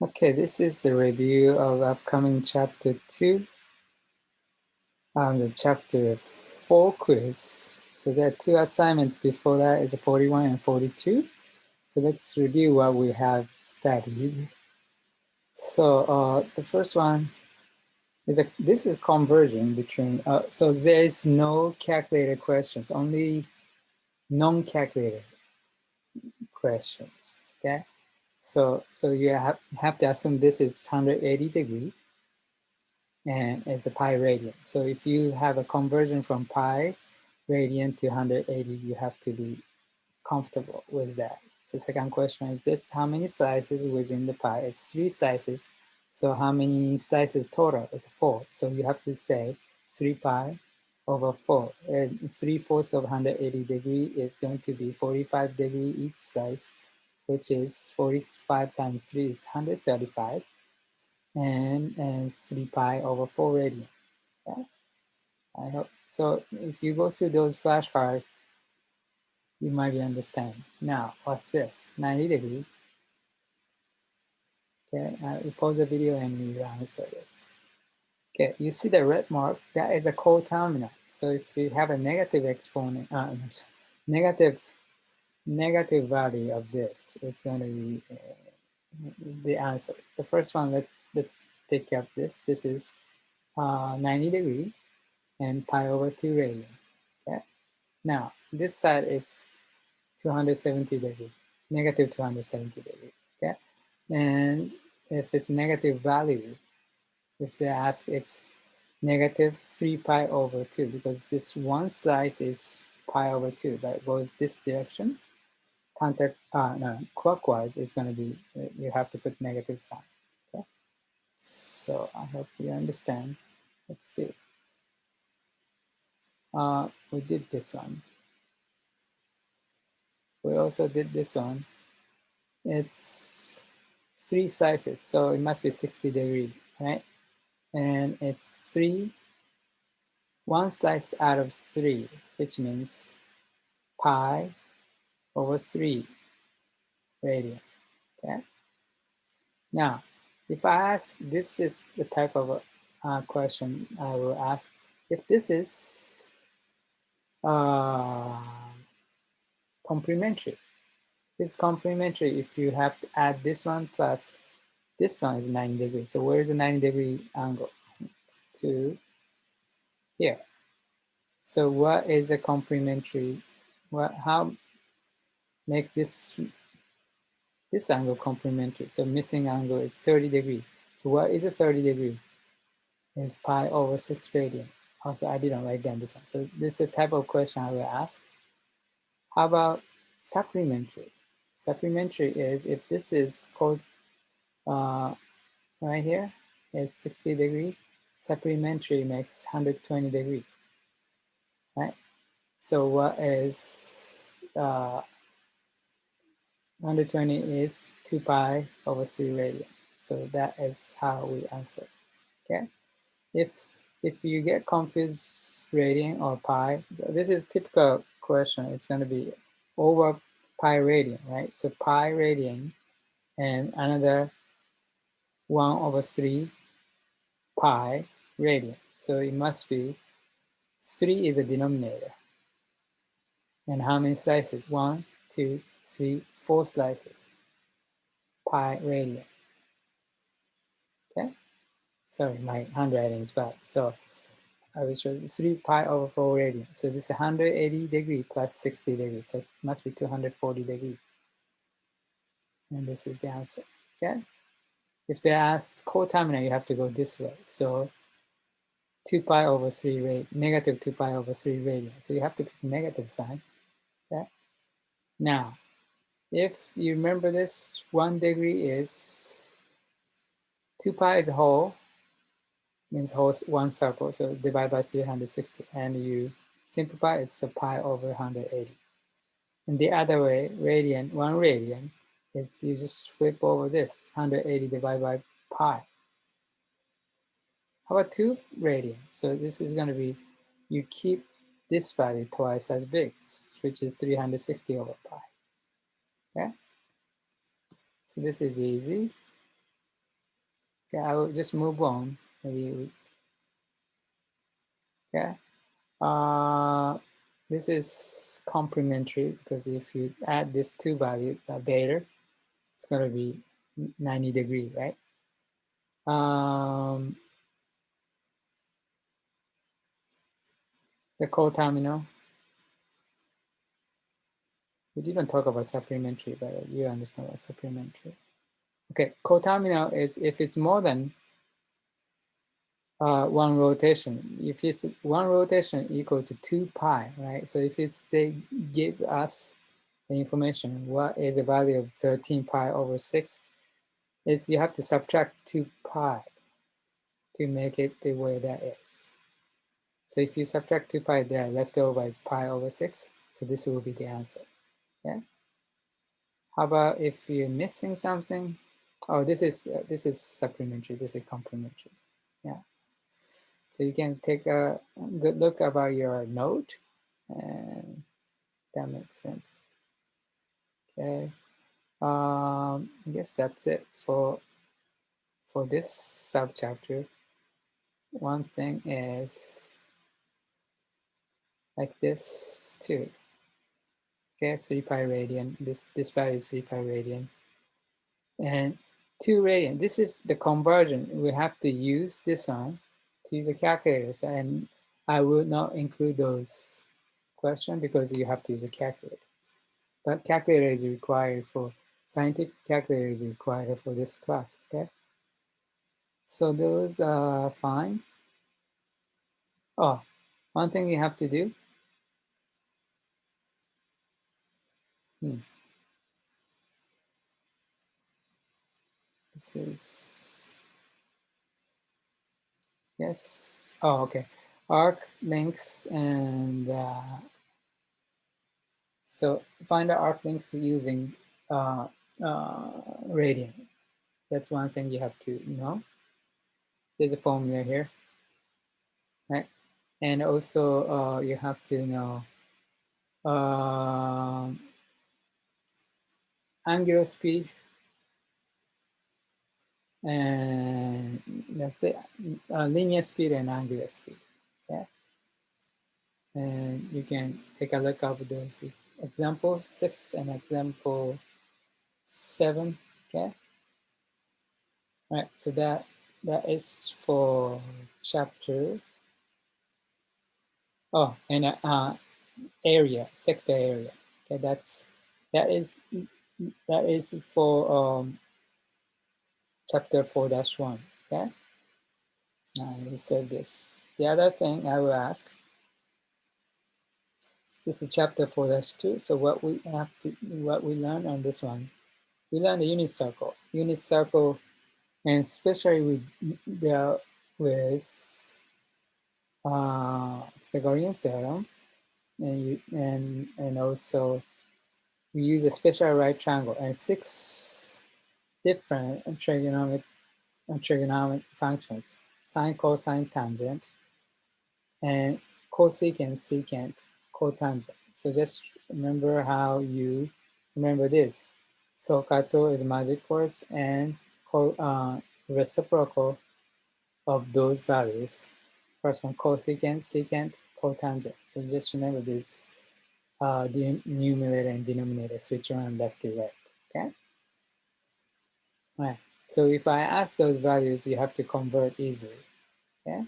Okay, this is a review of upcoming chapter 2, the chapter 4 quiz. So there are 2 assignments before that is 41 and 42. So let's review what we have studied. So the first one is this is conversion between, so there is no calculated questions, only non-calculated questions, okay? So you have to assume this is 180 degree and it's a pi radian. So if you have a conversion from pi radian to 180, you have to be comfortable with that. So second question is this, how many slices within the pie? It's 3 slices. So how many slices total? It's 4. So you have to say 3 pi over 4. And 3/4 of 180 degree is going to be 45 degree each slice, which is 45 times 3 is 135. And 3 pi over 4 radian. Yeah, I hope so. If you go through those flashcards, you might understand. Now, what's this? 90 degree. Okay, we pause the video and we answer this. Okay, you see the red mark? That is a coterminal. So if you have a negative exponent, negative value of this, it's going to be the answer. The first one, let's take care of this. This is 90 degree and pi over 2 radian. Okay. Now, this side is 270 degree, negative 270 degree, okay? And if it's negative value, if they ask, it's negative 3 pi over 2, because this one slice is pi over 2, that goes this direction. Clockwise, it's going to be, you have to put negative sign, okay? So I hope you understand. Let's see. We did this one. We also did this one. It's 3 slices, so it must be 60 degree, right? And it's 1 slice out of 3, which means pi over 3 radian, okay? Now, if I ask, this is the type of question I will ask. If this is complementary, this complementary, if you have to add this one plus this one is 90 degrees. So where is the 90 degree angle? To here. So what is a complementary? How make this angle complementary? So missing angle is 30 degree. So what is a 30 degree? It's pi over 6 radian. Also, I didn't write down this one. So this is a type of question I will ask. How about supplementary? Supplementary is if this is called right here is 60 degree. Supplementary makes 120 degree, right? So what is 120 is 2 pi over 3 radian. So that is how we answer, okay? If you get confused radian or pi, this is typical question. It's going to be over pi radian, right? So pi radian and another 1 over 3 pi radian. So it must be 3 is a denominator. And how many slices? 1, 2, 3, 4 slices. Pi radian. Okay? Sorry, my handwriting is bad. So I will show 3 pi over 4 radian. So this is 180 degree plus 60 degrees. So it must be 240 degree. And this is the answer. Okay? If they ask coterminal, you have to go this way. So 2 pi over 3 radian, negative 2 pi over 3 radian. So you have to put negative sign. Okay? Now, if you remember this, 1 degree is 2 pi is a whole, means whole 1 circle, so divide by 360, and you simplify, it's a pi over 180. And the other way, radian, 1 radian, is you just flip over this, 180 divided by pi. How about 2 radian? So this is going to be, you keep this value twice as big, which is 360 over pi. Okay? So this is easy. Okay, I will just move on. Maybe, okay. This is complementary because if you add this two value, beta, it's going to be 90 degree, right? The coterminal, we didn't talk about supplementary, but you understand what supplementary. Okay, coterminal is if it's more than one rotation. If it's one rotation equal to 2 pi, right? So if it's, they give us the information, what is the value of 13 pi over 6, is you have to subtract 2 pi to make it the way that is. So if you subtract 2 pi there, left over is pi over 6. So this will be the answer, yeah? How about if you're missing something? Oh, this is supplementary, this is complementary, yeah. So you can take a good look about your note, and that makes sense. Okay, I guess that's it for this subchapter. One thing is like this too. Okay, 3 pi radian. This value is 3 pi radian, and 2 radian. This is the conversion. We have to use this one to use a calculator, and I will not include those questions because you have to use a calculator. But calculator is required for scientific calculator is required for this class. Okay, so those are fine. Oh, one thing you have to do. This is, yes. Oh, okay. Arc links, and so find the arc links using uh, radian. That's one thing you have to know. There's a formula here, right? And also you have to know angular speed, and that's it. Linear speed and angular speed. Okay, and you can take a look at those example 6 and example 7. Okay, all right. So that is for chapter. Oh, and area, sector area. Okay, that is for chapter 4-1. Okay, we said this. The other thing I will ask, this is chapter 4-2. So what we learn on this one, we learn the unit circle. Unit circle, and especially with Pythagorean theorem, and also we use a special right triangle and 6 different trigonometric functions: sine, cosine, tangent, and cosecant, secant, cotangent. So just remember how you remember this. SOHCAHTOA is magic words, and reciprocal of those values. First one, cosecant, secant, cotangent. So just remember this the numerator and denominator switch around left to right. Okay. All right. So if I ask those values, you have to convert easily. Okay.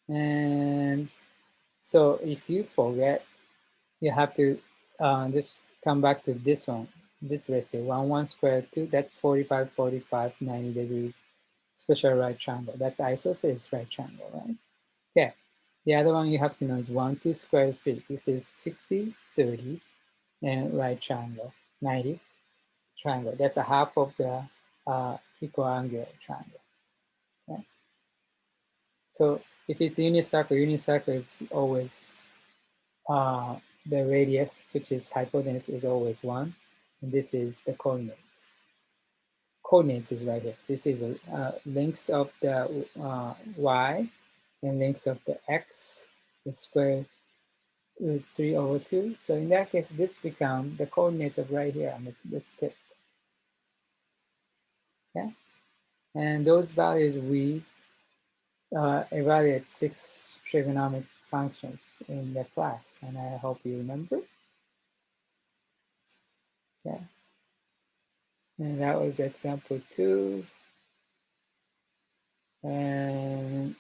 And so if you forget, you have to just come back to this one. This ratio, 1 squared 2, that's 45, 45, 90 degree special right triangle. That's isosceles right triangle, right? Okay. The other one you have to know is 1, 2 squared 3. This is 60, 30, and right triangle, 90 triangle. That's a half of the equiangular triangle. Okay? So if it's unicircle is always the radius, which is hypotenuse, is always 1. And this is the coordinates. Coordinates is right here. This is length of the y and length of the x. The square root 3/2. So in that case, this becomes the coordinates of right here on this tip. Okay. And those values we evaluate 6 trigonomic functions in the class, and I hope you remember. Okay. And that was example 2. And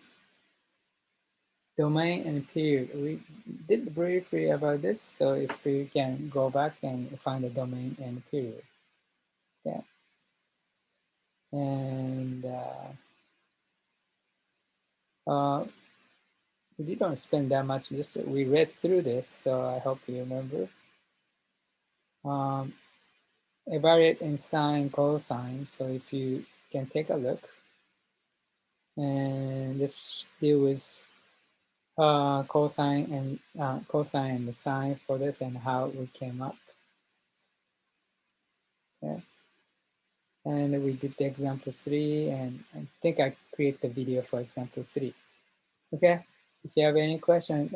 domain and period. We did briefly about this, so if we can go back and find the domain and period. Yeah. And we didn't spend that much, just we read through this, so I hope you remember. Evaluate in sine, cosine, so if you can take a look and just deal with cosine and the sine for this and how we came up. Yeah. And we did the example 3, and I think I create the video for example 3. Okay. If you have any question,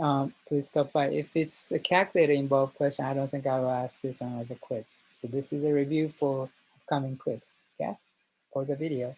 please stop by. If it's a calculator involved question, I don't think I will ask this one as a quiz. So this is a review for upcoming quiz. Okay. Pause the video.